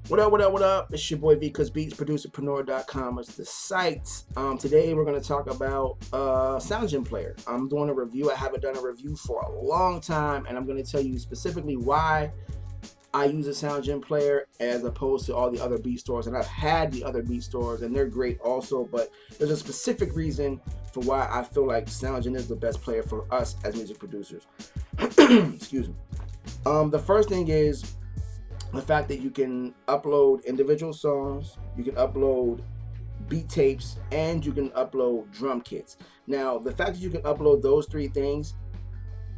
What up, what up, what up? It's your boy Vcuz Beats, producerpreneur.com is the site. Today we're going to talk about Soundgine player. I'm doing a review. I haven't done a review for a long time, and I'm going to tell you specifically why I use a Soundgine player as opposed to all the other beat stores. And I've had the other beat stores, and they're great also, but there's a specific reason for why I feel like Soundgine is the best player for us as music producers. Excuse me. The first thing is the fact that you can upload individual songs, you can upload beat tapes, and you can upload drum kits. Now, the fact that you can upload those three things,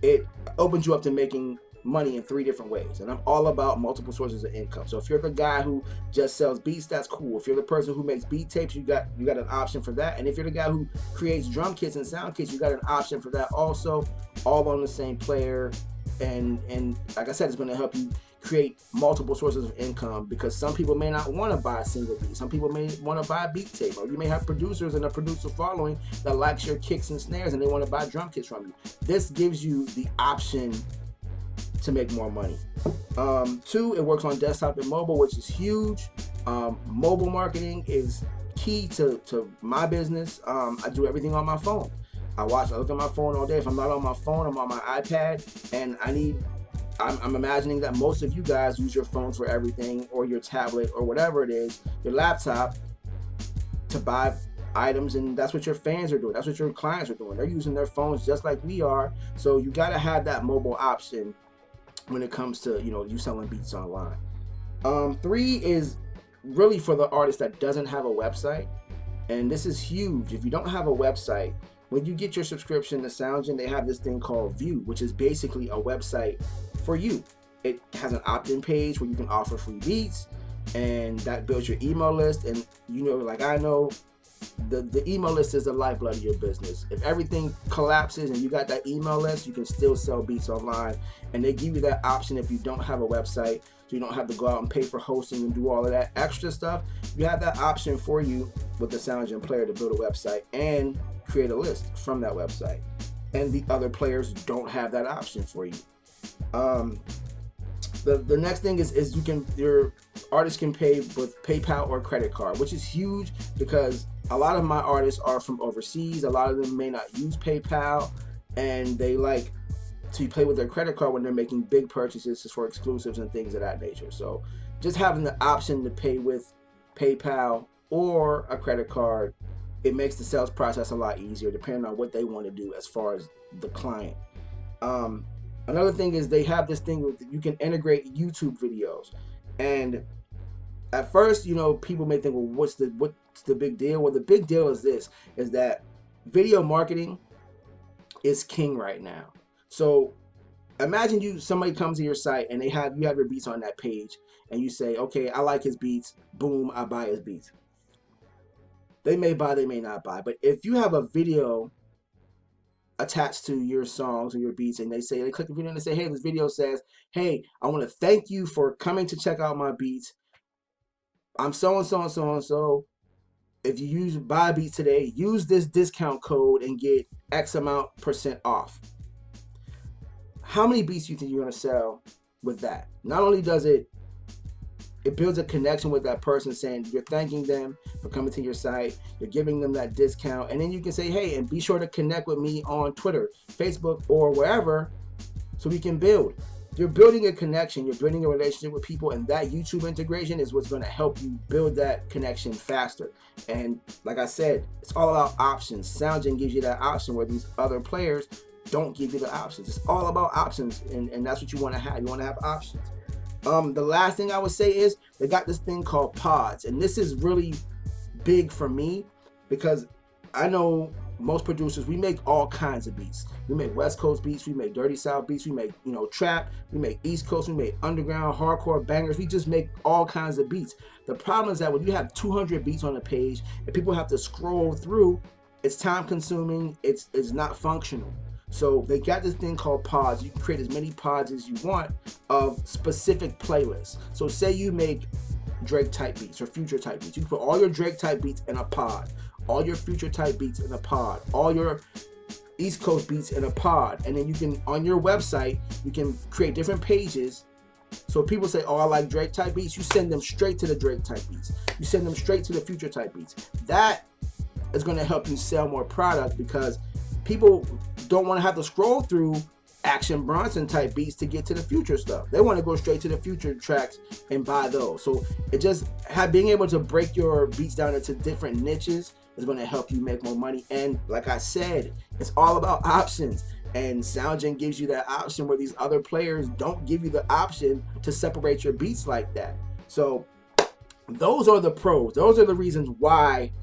it opens you up to making money in three different ways. And I'm all about multiple sources of income. So if you're the guy who just sells beats, that's cool. If you're the person who makes beat tapes, you got an option for that. And if you're the guy who creates drum kits and sound kits, you got an option for that also, all on the same player. And like I said, it's going to help you create multiple sources of income, because some people may not want to buy a single beat. Some people may want to buy a beat tape, or you may have producers and a producer following that likes your kicks and snares and they want to buy drum kits from you. This gives you the option to make more money. Two, it works on desktop and mobile, which is huge. Mobile marketing is key to my business. I do everything on my phone. I look at my phone all day. If I'm not on my phone, I'm on my iPad, and I'm imagining that most of you guys use your phone for everything, or your tablet, or whatever it is, your laptop, to buy items, and that's what your fans are doing. That's what your clients are doing. They're using their phones just like we are. So you got to have that mobile option when it comes to, you selling beats online. Three is really for the artist that doesn't have a website, and this is huge. If you don't have a website, when you get your subscription to Soundgine, they have this thing called View, which is basically a website for you. It has an opt-in page where you can offer free beats, and that builds your email list. And like I know, the email list is the lifeblood of your business. If everything collapses and you got that email list, you can still sell beats online. And they give you that option if you don't have a website, so you don't have to go out and pay for hosting and do all of that extra stuff. You have that option for you with the Soundgine player to build a website and create a list from that website. And the other players don't have that option for you. The next thing is your artist can pay with PayPal or credit card, which is huge, because a lot of my artists are from overseas. A lot of them may not use PayPal, and they like to play with their credit card when they're making big purchases for exclusives and things of that nature. So just having the option to pay with PayPal or a credit card, it makes the sales process a lot easier, depending on what they want to do as far as the client. Another thing is they have this thing with, you can integrate YouTube videos. And at first, people may think, well, what's the big deal? Well, the big deal is this, is that video marketing is king right now. So imagine somebody comes to your site and you have your beats on that page, and you say, okay, I like his beats, boom, I buy his beats. They may buy, they may not buy. But if you have a video attached to your songs or your beats, and they click the video and they say, hey, this video says, hey, I want to thank you for coming to check out my beats. I'm so and so and so and so. If you buy beats today, use this discount code and get X amount % off. How many beats do you think you're going to sell with that? Not only does it builds a connection with that person, saying you're thanking them for coming to your site, you're giving them that discount, and then you can say, hey, and be sure to connect with me on Twitter, Facebook, or wherever, so we can build. You're building a connection, you're building a relationship with people, and that YouTube integration is what's going to help you build that connection faster. And like I said, it's all about options. Soundgine gives you that option where these other players don't give you the options. It's all about options, and that's what you want to have. You want to have options. The last thing I would say is they got this thing called pods, and this is really big for me, because I know most producers, we make all kinds of beats. We make West Coast beats, we make Dirty South beats, we make trap, we make East Coast, we make underground, hardcore bangers. We just make all kinds of beats. The problem is that when you have 200 beats on a page and people have to scroll through, it's time consuming, it's not functional. So they got this thing called pods. You can create as many pods as you want of specific playlists. So say you make Drake type beats or Future type beats. You can put all your Drake type beats in a pod, all your Future type beats in a pod, all your East Coast beats in a pod. And then you can, on your website, you can create different pages So people say, oh, I like Drake type beats. You send them straight to the Drake type beats. You send them straight to the Future type beats. That is going to help you sell more product, because people don't want to have to scroll through Action Bronson type beats to get to the Future stuff. They want to go straight to the Future tracks and buy those. So it just being able to break your beats down into different niches is going to help you make more money. And like I said, it's all about options. And Soundgine gives you that option where these other players don't give you the option to separate your beats like that. So those are the pros. Those are the reasons why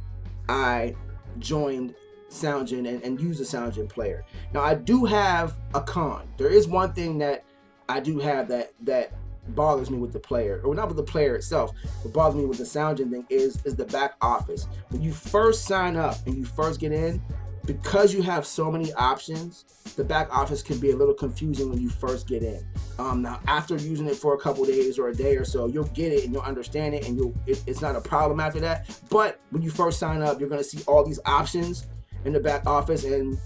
I joined Soundgine and use the Soundgine player. Now I do have a con. There is one thing that I do have that bothers me with the player, or not with the player itself. What bothers me with the Soundgine thing is the back office. When you first sign up and you first get in, because you have so many options, the back office can be a little confusing when you first get in. Now, after using it for a couple days or a day or so, you'll get it and you'll understand it, and it's not a problem after that. But when you first sign up, you're going to see all these options in the back office, and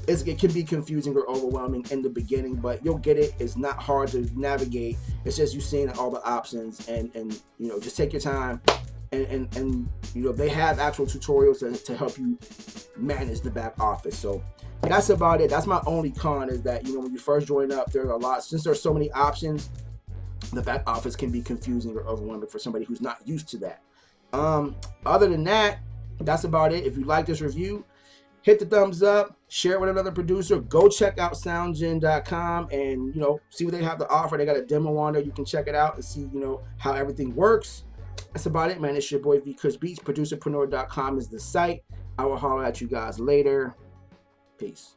it can be confusing or overwhelming in the beginning, but you'll get it. It's not hard to navigate. It's just you seeing all the options, and you know, just take your time. And you know, they have actual tutorials to help you manage the back office. So that's about it. That's my only con, is that, you know, when you first join up, there's a lot, since there's so many options, the back office can be confusing or overwhelming for somebody who's not used to that. Other than that, that's about it. If you like this review, hit the thumbs up, share it with another producer. Go check out soundgine.com and, you know, see what they have to offer. They got a demo on there. You can check it out and see, you know, how everything works. That's about it, man. It's your boy V Kush Beats. Producerpreneur.com is the site. I will holler at you guys later. Peace.